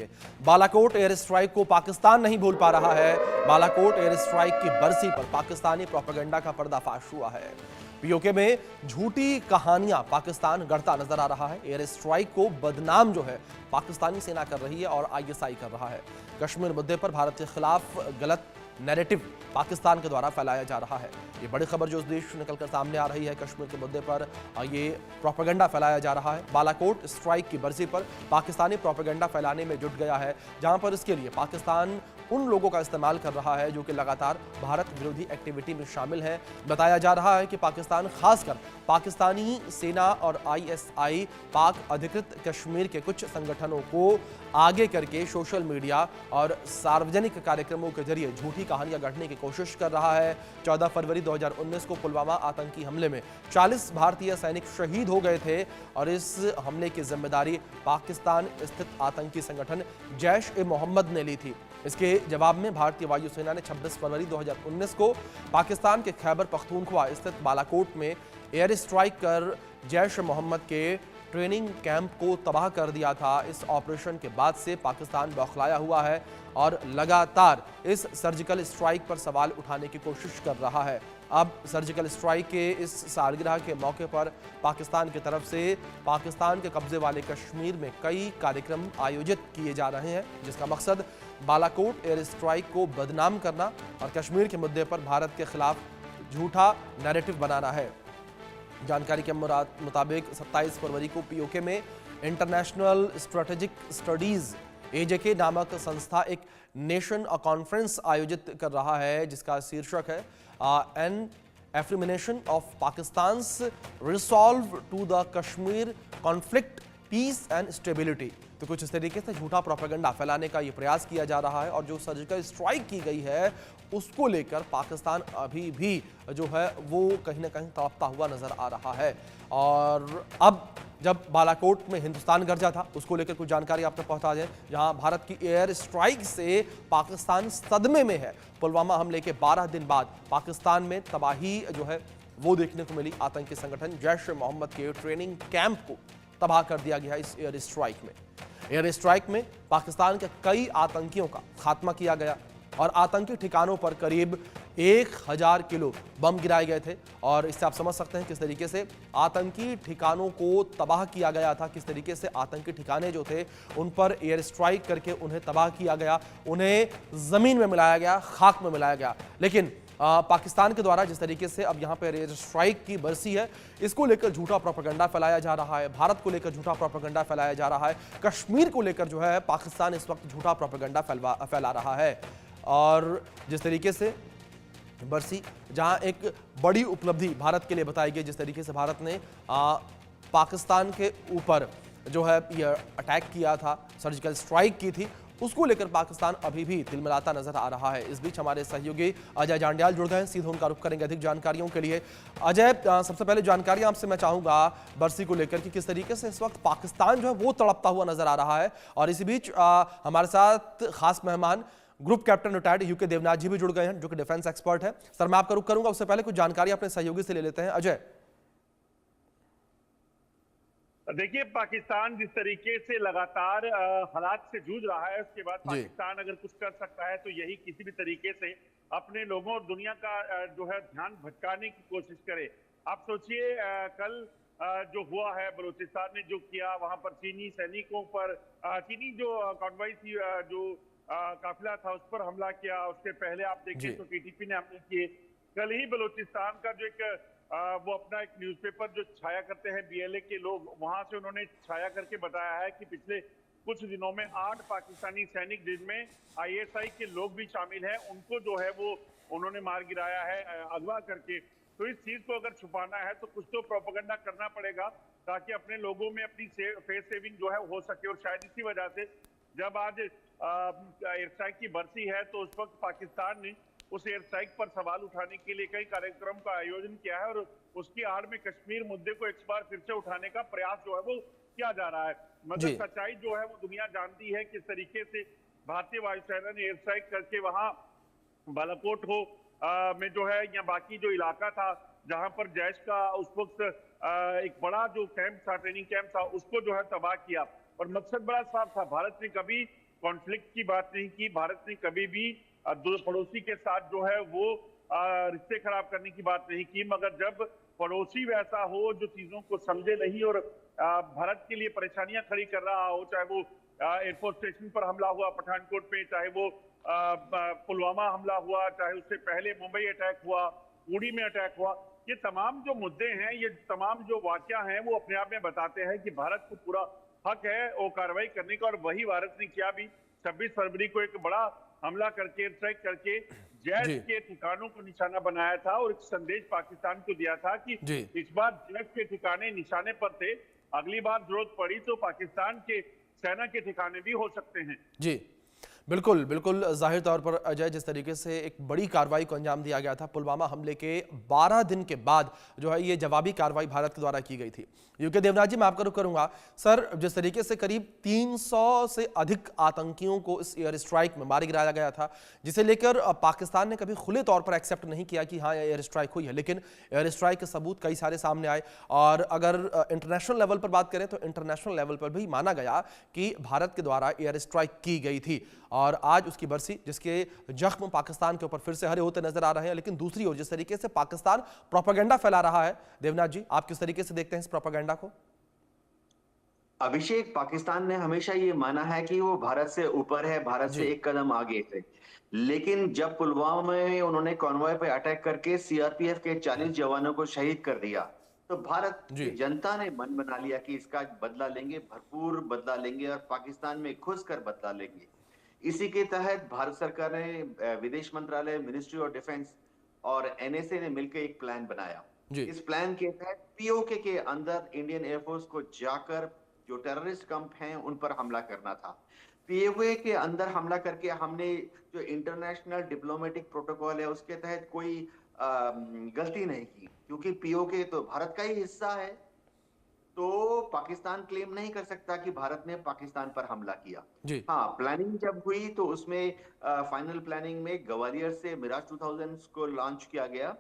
करेंगे। Balakot air strike को पाकिस्तान नहीं भूल पा रहा है। बालाकोट एयर स्ट्राइक की बरसी पर पाकिस्तानी प्रोपेगेंडा का पर्दाफाश हुआ है। पीओके में झूठी कहानियां पाकिस्तान गढ़ता नजर आ रहा है। एयर स्ट्राइक को बदनाम जो है पाकिस्तानी सेना कर रही है और आईएसआई कर रहा है। कश्मीर मुद्दे पर भारत के खिलाफ गलत नैरेटिव पाकिस्तान के द्वारा फैलाया जा रहा है। ये बड़ी खबर जो इस देश निकलकर सामने आ रही है, कश्मीर के मुद्दे पर ये प्रोपेगेंडा फैलाया जा रहा है। बालाकोट स्ट्राइक की बरसी पर पाकिस्तानी प्रोपेगेंडा फैलाने में जुट गया है, जहां पर इसके लिए पाकिस्तान उन लोगों का इस्तेमाल कर रहा है जो कि लगातार भारत विरोधी एक्टिविटी में शामिल हैं। बताया जा रहा है कि पाकिस्तान खासकर पाकिस्तानी सेना और आईएसआई पाक अधिकृत कश्मीर के कुछ संगठनों को आगे करके सोशल मीडिया और सार्वजनिक कार्यक्रमों के जरिए झूठी कहानियां गढ़ने की कोशिश कर रहा है। 14 फरवरी 2019 को पुलवामा आतंकी हमले में 40 भारतीय सैनिक शहीद हो गए थे और इस हमले की जिम्मेदारी पाकिस्तान स्थित आतंकी संगठन जैश ए मोहम्मद ने ली थी। इसके जवाब में भारतीय वायुसेना ने 26 फरवरी 2019 को पाकिस्तान के खैबर पख्तूनख्वा स्थित बालाकोट में एयर स्ट्राइक कर जैश ए मोहम्मद के ट्रेनिंग कैंप को तबाह कर दिया था। इस ऑपरेशन के बाद से पाकिस्तान बौखलाया हुआ है और लगातार इस सर्जिकल स्ट्राइक पर सवाल उठाने की कोशिश कर रहा है। अब सर्जिकल स्ट्राइक के इस सालगिरह के मौके पर पाकिस्तान की तरफ से पाकिस्तान के कब्जे वाले कश्मीर में कई कार्यक्रम आयोजित किए जा रहे हैं, जिसका मकसद बालाकोट एयर स्ट्राइक को बदनाम करना और कश्मीर के मुद्दे पर भारत के खिलाफ झूठा नैरेटिव बनाना है। जानकारी के मुताबिक 27 फरवरी को पीओके में इंटरनेशनल स्ट्रेटेजिक स्टडीज एजेके नामक संस्था एक नेशन कॉन्फ्रेंस आयोजित कर रहा है, जिसका शीर्षक है an affirmation of Pakistan's resolve to the Kashmir conflict peace and stability. तो कुछ इस तरीके से झूठा प्रोपेगेंडा फैलाने का ये प्रयास किया जा रहा है और जो सर्जिकल स्ट्राइक की गई है उसको लेकर पाकिस्तान अभी भी जो है वो कहीं ना कहीं तड़पता हुआ नजर आ रहा है। और अब जब बालाकोट में हिंदुस्तान गरजा था उसको लेकर कुछ जानकारी आप तक पहुंचा दें, जहां भारत की एयर स्ट्राइक से पाकिस्तान सदमे में है। पुलवामा हमले के 12 दिन बाद पाकिस्तान में तबाही जो है वो देखने को मिली। आतंकी संगठन जैश ए मोहम्मद के ट्रेनिंग कैंप को तबाह कर दिया गया इस एयर स्ट्राइक में। एयर स्ट्राइक में पाकिस्तान के कई आतंकियों का खात्मा किया गया और आतंकी ठिकानों पर करीब 1000 किलो बम गिराए गए थे। और इससे आप समझ सकते हैं किस तरीके से आतंकी ठिकानों को तबाह किया गया था, किस तरीके से आतंकी ठिकाने जो थे उन पर एयर स्ट्राइक करके उन्हें तबाह किया गया, उन्हें जमीन में मिलाया गया, खाक में मिलाया गया। लेकिन पाकिस्तान के द्वारा जिस तरीके से अब यहाँ पर एयर स्ट्राइक की बरसी है, इसको लेकर झूठा प्रोपेगेंडा फैलाया जा रहा है। भारत को लेकर झूठा प्रोपेगेंडा फैलाया जा रहा है। कश्मीर को लेकर जो है पाकिस्तान इस वक्त झूठा प्रोपेगेंडा फैला रहा है। और जिस तरीके से बरसी जहां एक बड़ी उपलब्धि भारत के लिए बताई गई, जिस तरीके से भारत ने पाकिस्तान के ऊपर जो है ये अटैक किया था, सर्जिकल स्ट्राइक की थी, उसको लेकर पाकिस्तान अभी भी तिलमिलाता नजर आ रहा है। इस बीच हमारे सहयोगी अजय जांडियाल जुड़ गए हैं, सीधे उनका रुख करेंगे अधिक जानकारियों के लिए। अजय, सबसे पहले जानकारी आपसे मैं चाहूंगा बरसी को लेकर कि किस तरीके से इस वक्त पाकिस्तान जो है वो तड़पता हुआ नजर आ रहा है। और इसी बीच हमारे साथ खास मेहमान group captain retired UK Devnath ji भी जुड़ गए हैं, जो कि डिफेंस एक्सपर्ट है। सर, मैं आपका रुख करूंगा, उससे पहले कुछ जानकारी अपने सहयोगी से ले लेते हैं। अजय, देखिए, पाकिस्तान जिस तरीके से लगातार हालात से जूझ रहा है, उसके बाद पाकिस्तान अगर कुछ कर सकता है तो यही किसी भी तरीके से अपने लोगों और दुनिया का जो है ध्यान भटकाने की कोशिश करे। आप सोचिए, कल जो हुआ है, बलूचिस्तान ने जो किया, वहां पर चीनी सैनिकों पर चीनी जो कॉन्वॉय थी, जो काफिला था, उस पर हमला किया। उसके पहले आप देखें तो टीटीपी ने हमले किए। कल ही बलूचिस्तान का जो एक वो अपना एक न्यूज़पेपर जो छाया करते हैं बीएलए के लोग, वहां से उन्होंने छाया करके बताया है कि पिछले कुछ दिनों में 8 पाकिस्तानी सैनिक, जिनमें आईएसआई के लोग भी शामिल हैं, उनको जो है वो उन्होंने मार गिराया है अगवा करके। तो इस चीज को अगर छुपाना है तो कुछ तो प्रोपेगेंडा करना पड़ेगा ताकि अपने लोगों में अपनी फेस सेविंग जो है हो सके। और शायद इसी वजह से जब आज एयर स्ट्राइक की बरसी है तो उस वक्त पाकिस्तान ने उस एयर स्ट्राइक पर सवाल उठाने के लिए कई कार्यक्रम का आयोजन किया है और उसकी आड़ में कश्मीर मुद्दे को एक बार फिर से उठाने का प्रयास जो है वो किया जा रहा है। मगर सच्चाई जो है वो दुनिया जानती है किस तरीके से भारतीय वायुसेना ने एयर स्ट्राइक करके वहां बालाकोट हो में जो है या बाकी जो इलाका था जहां पर जैश का उस वक्त एक बड़ा जो कैंप था, ट्रेनिंग कैंप था, उसको जो है तबाह किया। और मकसद बड़ा साफ था, भारत ने कभी कॉन्फ्लिक्ट की बात नहीं की। भारत ने कभी भी दो पड़ोसी के साथ जो है वो रिश्ते खराब करने की बात नहीं की, मगर जब पड़ोसी वैसा हो जो चीजों को समझे नहीं और भारत के लिए परेशानियां खड़ी कर रहा हो, चाहे वो एयरफोर्स स्टेशन पर हमला हुआ पठानकोट में, चाहे वो पुलवामा हमला हुआ, चाहे उससे पहले मुंबई अटैक हुआ, उड़ी में अटैक हुआ, ये तमाम जो मुद्दे हैं, ये तमाम जो वाकया हैं, वो अपने आप में बताते हैं कि भारत को पूरा हक है वो कार्रवाई करने का। और वही भारत ने किया भी। 26 फरवरी को एक बड़ा हमला करके, स्ट्राइक करके जैश के ठिकानों को निशाना बनाया था और एक संदेश पाकिस्तान को दिया था कि इस बार जैश के ठिकाने निशाने पर थे, अगली बार जरूरत पड़ी तो पाकिस्तान के सेना के ठिकाने भी हो सकते हैं। जी बिल्कुल बिल्कुल, जाहिर तौर पर अजय, जिस तरीके से एक बड़ी कार्रवाई को अंजाम दिया गया था पुलवामा हमले के 12 दिन के बाद जो है ये जवाबी कार्रवाई भारत के द्वारा की गई थी। यूके देवनाथ जी, मैं आपका रुख करूंगा। सर, जिस तरीके से करीब 300 से अधिक आतंकियों को इस एयर स्ट्राइक में मार गिराया गया था, जिसे लेकर पाकिस्तान ने कभी खुले तौर पर एक्सेप्ट नहीं किया कि हाँ एयर स्ट्राइक हुई है, लेकिन एयर स्ट्राइक के सबूत कई सारे सामने आए। और अगर इंटरनेशनल लेवल पर बात करें तो इंटरनेशनल लेवल पर भी माना गया कि भारत के द्वारा एयर स्ट्राइक की गई थी। और आज उसकी बरसी, जिसके जख्म पाकिस्तान के ऊपर फिर से हरे होते नजर आ रहे हैं। लेकिन दूसरी ओर जिस तरीके से पाकिस्तान प्रोपेगेंडा फैला रहा है, देवनाथ जी, आप किस तरीके से देखते हैं इस प्रोपेगेंडा को? अभिषेक, पाकिस्तान ने हमेशा ये माना है कि वो भारत से ऊपर है, भारत से एक कदम आगे है। लेकिन जब पुलवामा में उन्होंने कॉन्वॉय पे अटैक करके सीआरपीएफ के 40 जवानों को शहीद कर दिया, तो भारत की जनता ने मन बना लिया कि इसका बदला लेंगे, भरपूर बदला लेंगे और पाकिस्तान में घुसकर बदला लेंगे। इसी के तहत भारत सरकार ने, विदेश मंत्रालय, मिनिस्ट्री ऑफ डिफेंस और एनएसए ने मिलकर एक प्लान बनाया। इस प्लान के तहत पीओके के अंदर इंडियन एयरफोर्स को जाकर जो टेररिस्ट कैंप हैं उन पर हमला करना था। पीओके के अंदर हमला करके हमने जो इंटरनेशनल डिप्लोमेटिक प्रोटोकॉल है उसके तहत कोई गलती नहीं की, क्योंकि पीओके तो भारत का ही हिस्सा है। तो पाकिस्तान क्लेम नहीं कर सकता कि भारत ने पाकिस्तान पर हमला किया। हाँ, प्लानिंग जब हुई तो उसमें फाइनल प्लानिंग में ग्वालियर से मिराज 2000 को लॉन्च किया गया।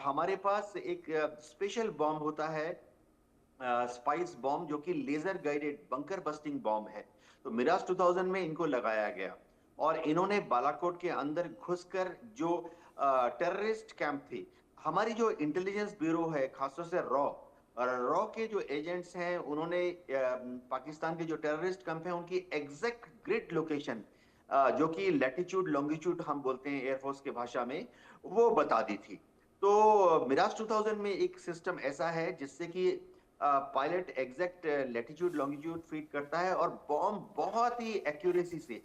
हमारे पास एक स्पेशल बॉम्ब होता है, स्पाइस बॉम्ब, जो कि laser guided bunker busting bomb है। तो मिराज 2000 में इनको लगाया गया और इन्होंने बालाकोट के अंदर घुसकर जो टेररिस्ट कैंप थे, हमारी जो इंटेलिजेंस ब्यूरो है, खासतौर से रॉ के जो एजेंट्स हैं, उन्होंने पाकिस्तान के जो टेररिस्ट कैंप हैं उनकी एग्जैक्ट ग्रिड लोकेशन, जो कि लैटिट्यूड लॉन्गिट्यूड हम बोलते हैं एयरफोर्स के भाषा में, वो बता दी थी। तो मिराज 2000 में एक सिस्टम ऐसा है जिससे कि pilot exact latitude longitude feed करता है और बॉम्ब बहुत ही एक्यूरेसी से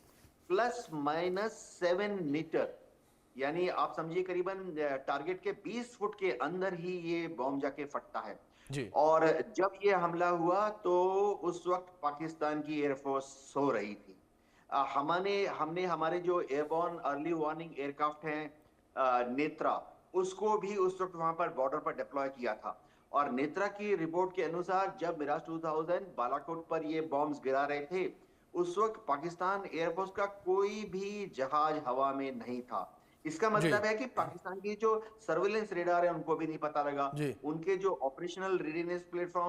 ±7 मीटर, यानी आप समझिए करीबन टारगेट के 20 फुट के अंदर ही ये बॉम्ब जाके फटता है। और जब ये हमला हुआ तो उस वक्त पाकिस्तान की एयरफोर्स सो रही थी। हमने हमारे जो एयरबॉर्न अर्ली वार्निंग एयरक्राफ्ट हैं, नेत्रा, उसको भी उस वक्त वहां पर बॉर्डर पर डिप्लॉय किया था। और नेत्रा की रिपोर्ट के अनुसार जब मिराज 2000 बालाकोट पर ये बॉम्ब्स गिरा रहे थे, उस वक्त पाकिस्तान एयरफोर्स का कोई भी जहाज हवा में नहीं था। इसका मतलब है कि पाकिस्तान की जो सर्विलेंस रेडार है उनको भी नहीं पता लगा, उनके जो ऑपरेशनल रेडीनेस प्लेटफॉर्म